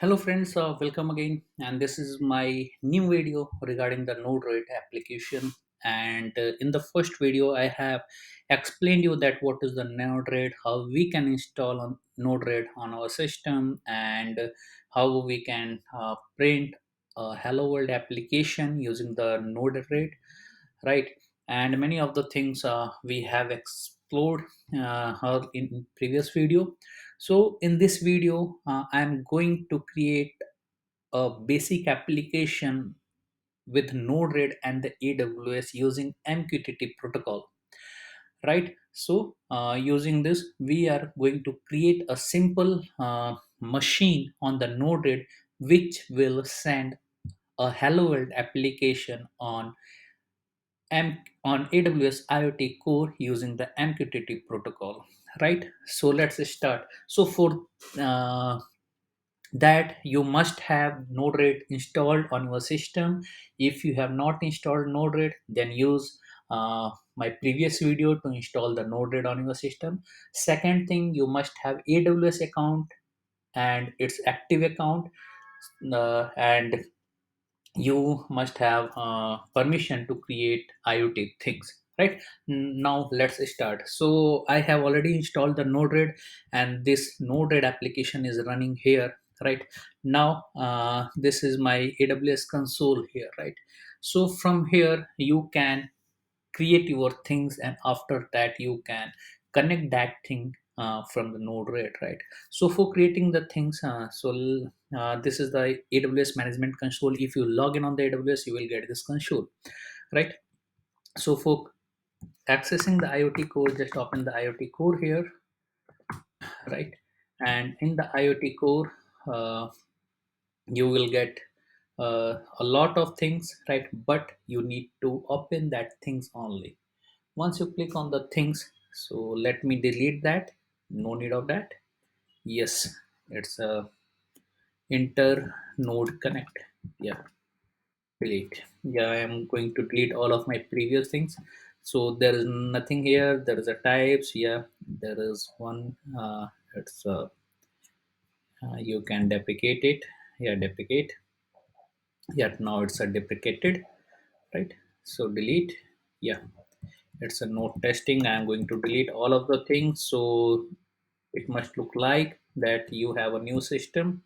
Hello friends, welcome again, and this is my new video regarding the NodeRed application. And in the first video I have explained you that what is the NodeRed, how we can install on NodeRed on our system, and how we can print a hello world application using the NodeRed, right? And many of the things we have explored in previous video. So in this video I'm going to create a basic application with NodeRed and the AWS using MQTT protocol, right? So using this we are going to create a simple machine on the NodeRed which will send a hello world application on AWS IoT core using the MQTT protocol, right? So let's start. So for uh, that you must have NodeRed installed on your system. If you have not installed NodeRed, then use my previous video to install the NodeRed on your system. Second thing, you must have AWS account and its active account, and you must have permission to create IoT things, right? Now let's start. So I have already installed the NodeRed, and this NodeRed application is running here, right? Now this is my AWS console here, right? So from here you can create your things, and after that you can connect that thing from the NodeRed, right? So for creating the things, this is the AWS management console. If you log in on the AWS, you will get this console, right? So for accessing the IoT core, just open the IoT core here, right? And in the IoT core, you will get a lot of things, right? But you need to open that things only. Once you click on the things, so let me delete that, no need of that. Yes, it's a inter node connect. Yeah, delete. Yeah, I am going to delete all of my previous things. So there is nothing here, there is a types. Yeah, there is one. It's You can deprecate it. Yeah, deprecate. Yeah, now it's a deprecated, right? So delete. Yeah, it's a node testing. I'm going to delete all of the things. So it must look like that you have a new system,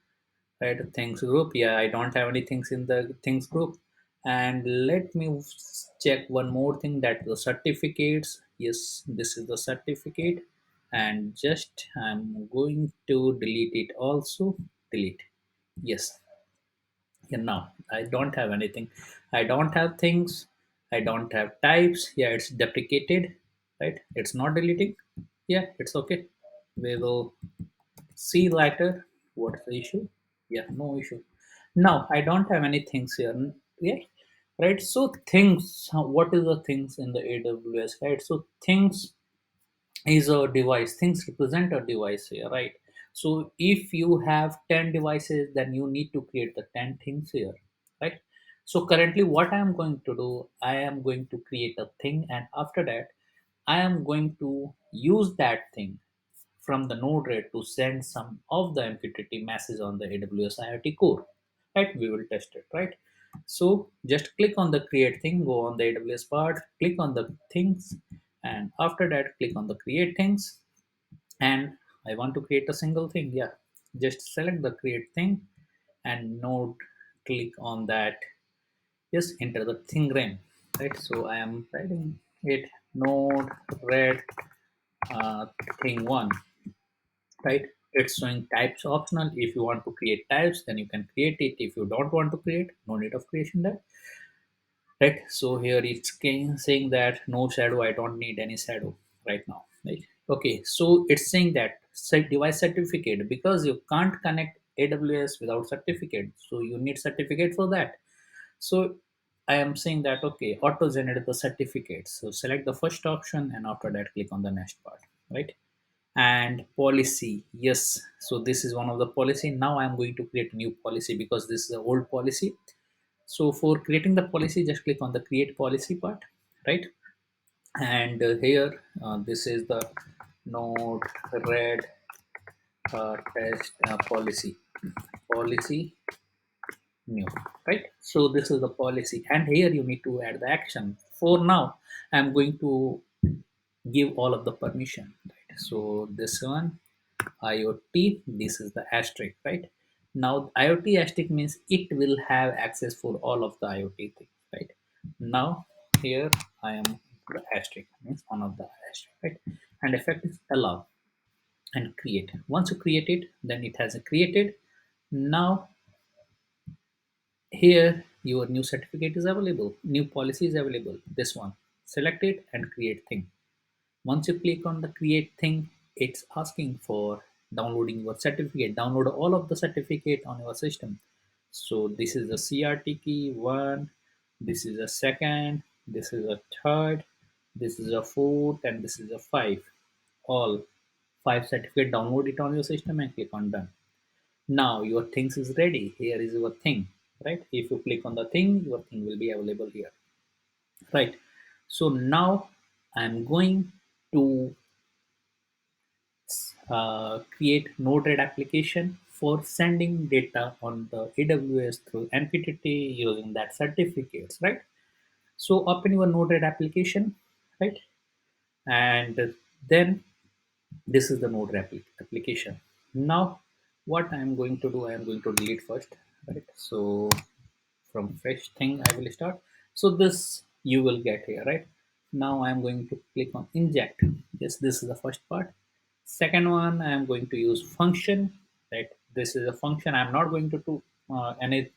right? Things group. Yeah, I don't have any things in the things group. And let me check one more thing, that the certificates. Yes, this is the certificate. And just I'm going to delete it also. Delete. Yes. Yeah, now I don't have anything. I don't have things. I don't have types. Yeah, it's deprecated, right? It's not deleting. Yeah, it's okay. We will see later what's the issue. Yeah, no issue. Now I don't have any things here. Yeah, right? So things, what is the things in the AWS, right? So things is a device. Things represent a device here, right? So if you have 10 devices, then you need to create the 10 things here, right? So currently what I am going to do, I am going to create a thing, and after that I am going to use that thing from the NodeRed to send some of the MQTT message on the AWS IoT core. Right? We will test it, right? So just click on the create thing, go on the AWS part, click on the things, and after that click on the create things. And I want to create a single thing. Yeah, just select the create thing and node, click on that. Just enter the thing name, right? So I am writing it node red uh, thing one, right? It's showing types optional. If you want to create types, then you can create it. If you don't want to create, no need of creation there, right? So here it's saying that no shadow, I don't need any shadow right now, right? Okay, so it's saying that set device certificate, because you can't connect AWS without certificate, so you need certificate for that. So I am saying that okay, auto generate the certificate. So select the first option, and after that click on the next part, right? And policy, yes. So this is one of the policy. Now I'm going to create a new policy because this is the old policy. So for creating the policy, just click on the create policy part, right? And here this is the node red test policy policy new, right? So this is the policy, and here you need to add the action. For now, I'm going to give all of the permission, right? So this one IoT, this is the asterisk, right? Now IoT asterisk means it will have access for all of the IoT things, right? Now here I am the asterisk means one of the asterisk, right? And effect is allow and create. Once you create it, then it has a created. Now here your new certificate is available, new policy is available. This one, select it and create thing. Once you click on the create thing, it's asking for downloading your certificate. Download all of the certificate on your system. So this is the CRT key one, this is a second, this is a third, this is a fourth, and this is a five. All five certificate, download it on your system and click on done. Now your things is ready. Here is your thing, right? If you click on the thing, your thing will be available here, right? So now I'm going to create NodeRed application for sending data on the AWS through MQTT using that certificates, right? So open your NodeRed application, right? And then this is the application. Now what I'm going to do, I'm going to delete first, right? So from fresh thing I will start. So this you will get here, right? Now I'm going to click on inject. Yes, this is the first part. Second one, I am going to use function, right? This is a function. I'm not going to do any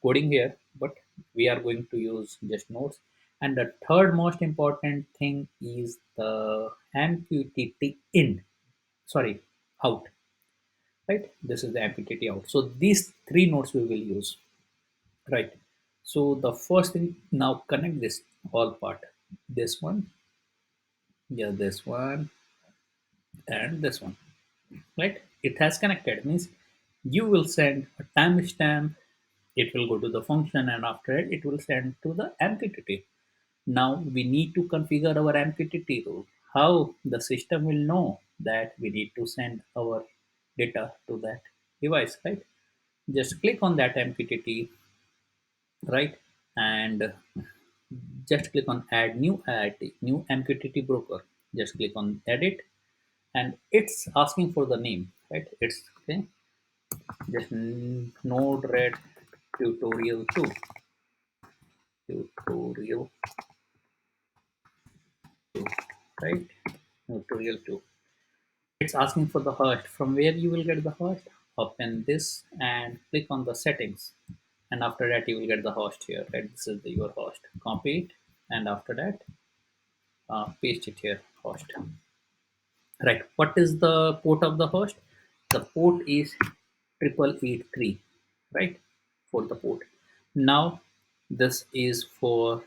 coding here, but we are going to use just nodes. And the third most important thing is the MQTT in, sorry, out, right? This is the MQTT out. So these three nodes we will use, right? So the first thing, now connect this all part, this one, yeah, this one, and this one, right? It has connected means you will send a timestamp, it will go to the function, and after it will send to the MQTT. Now we need to configure our MQTT rule. How the system will know that we need to send our data to that device, right? Just click on that MQTT, right? And just click on add new IIT, new MQTT broker. Just click on edit, and it's asking for the name, right? It's okay. Just NodeRed tutorial 2, tutorial 2, right? Tutorial 2. It's asking for the host. From where you will get the host? Open this and click on the settings, and after that you will get the host here, right? This is your host. Copy it, and after that paste it here, host. Right. What is the port of the host? The port is 8883, right? For the port. Now this is for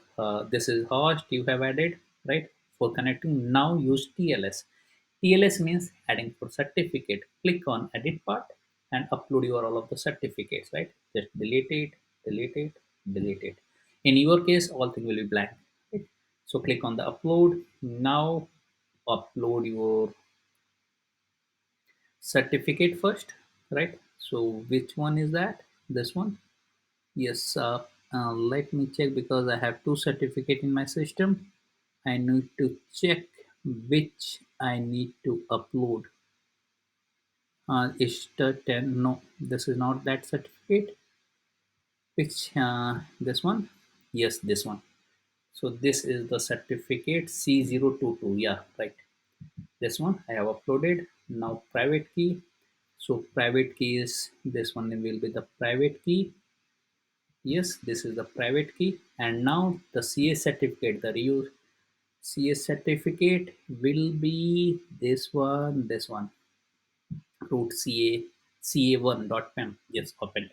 this is host you have added, right? For connecting. Now use TLS. TLS means adding for certificate. Click on edit part and upload your all of the certificates, right? Just delete it, delete it, delete it. In your case, all thing will be blank. Right? So click on the upload. Now upload your certificate first, right? So which one is that? This one? Yes. Let me check because I have two certificate in my system. I need to check which I need to upload. Is the 10? No, this is not that certificate. Which this one? Yes, this one. So this is the certificate C022. Yeah, right. This one I have uploaded. Now private key. So private key is this one will be the private key. Yes, this is the private key. And now the CA certificate, the reuse CA certificate will be this one, root CA, ca1.pem. Yes, open it.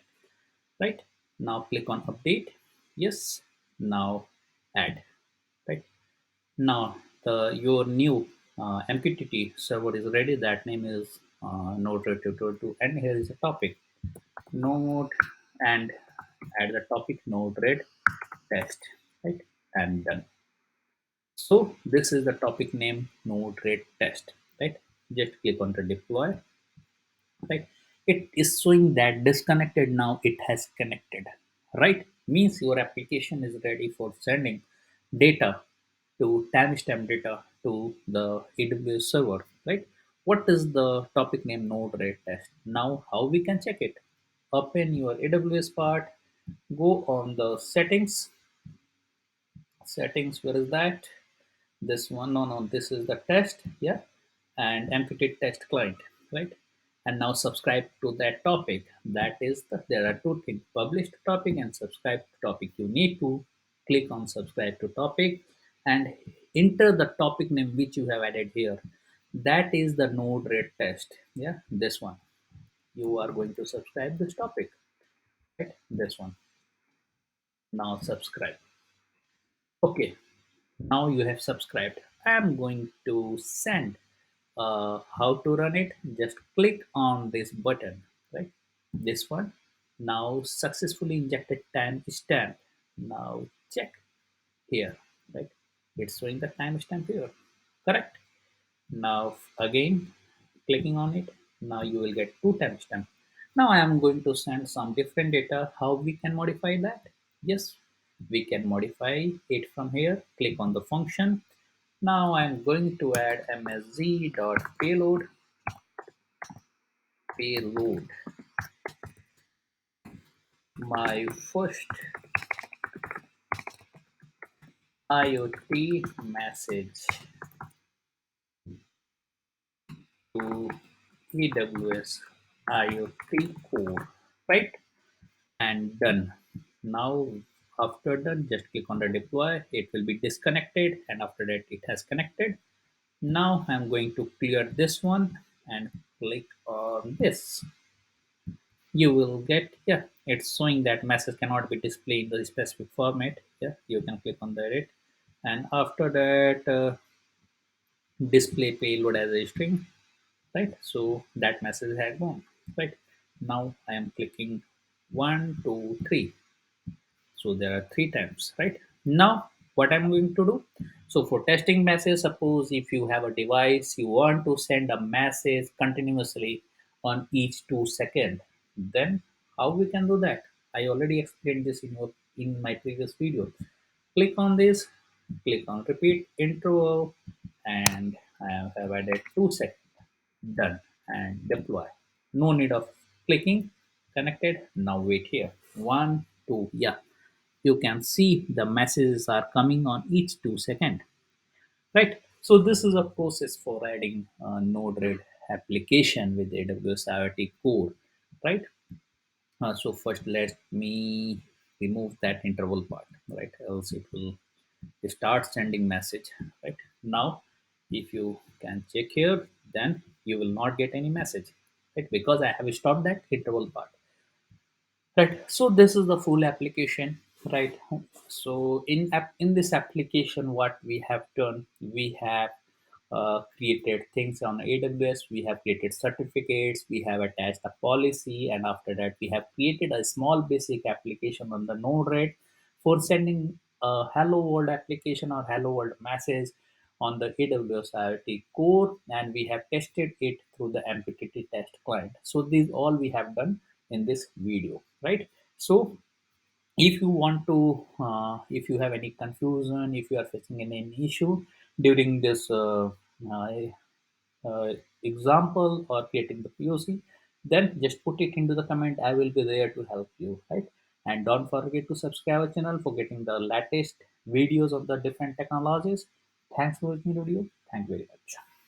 Right. Now click on update. Yes. Now add. Right. Now the your new MQTT server is ready. That name is NodeRed tutorial 2, and here is a topic node, and add the topic NodeRed test, right? And done. So this is the topic name NodeRed test, right? Just click on the deploy, right? it is showing that disconnected. Now it has connected, right? Means your application is ready for sending data to timestamp data to the AWS server, right? What is the topic name? NodeRed test. Now how we can check it? Open your AWS part, go on the settings. Where is that? This one. No, this is the test. Yeah, and MQTT test client, right? And now subscribe to that topic. That is there are two things: published topic and subscribe to topic. You need to click on subscribe to topic and enter the topic name which you have added here. That is the NodeRed test. Yeah, this one. You are going to subscribe this topic, right? This one. Now subscribe. Okay, now you have subscribed. I am going to send how to run it. Just click on this button, right? This one. Now successfully injected time stamp. Now check here, right? It's showing the timestamp here, correct? Now again clicking on it, now you will get two timestamp. Now I am going to send some different data. How we can modify that? Yes, we can modify it from here. Click on the function. Now I am going to add msg.payload, my first IoT message to AWS IoT core, right? And done. Now after done, just click on the deploy. It will be disconnected, and after that it has connected. Now I'm going to clear this one and click on this. You will get, yeah, it's showing that message cannot be displayed in the specific format. Yeah, you can click on the edit, and after that display payload as a string, right? So that message had gone, right? Now I am clicking 1 2 3. So there are three times, right? Now what I'm going to do, so for testing message, suppose if you have a device, you want to send a message continuously on each 2 second, then how we can do that? I already explained this in my previous video. Click on this, click on repeat interval, and I have added 2 seconds. Done, and deploy. No need of clicking. Connected. Now wait here. 1 2, yeah, you can see the messages are coming on each 2 second, right? So this is a process for adding a NodeRed application with AWS IoT core, right? So first let me remove that interval part, right? Else it will start sending message, right? Now if you can check here, then you will not get any message, right? Because I have stopped that interval part. Right. So this is the full application, right? So in this application, what we have done, we have created things on AWS. We have created certificates. We have attached a policy, and after that, we have created a small basic application on the NodeRed for sending a Hello World application or Hello World message on the AWS IoT core, and we have tested it through the MQTT test client. So these all we have done in this video, right? So if you want to if you have any confusion, if you are facing any issue during this uh, uh, example or creating the POC, then just put it into the comment. I will be there to help you, right? And don't forget to subscribe our channel for getting the latest videos of the different technologies. Thanks for watching the video. Thank you very much.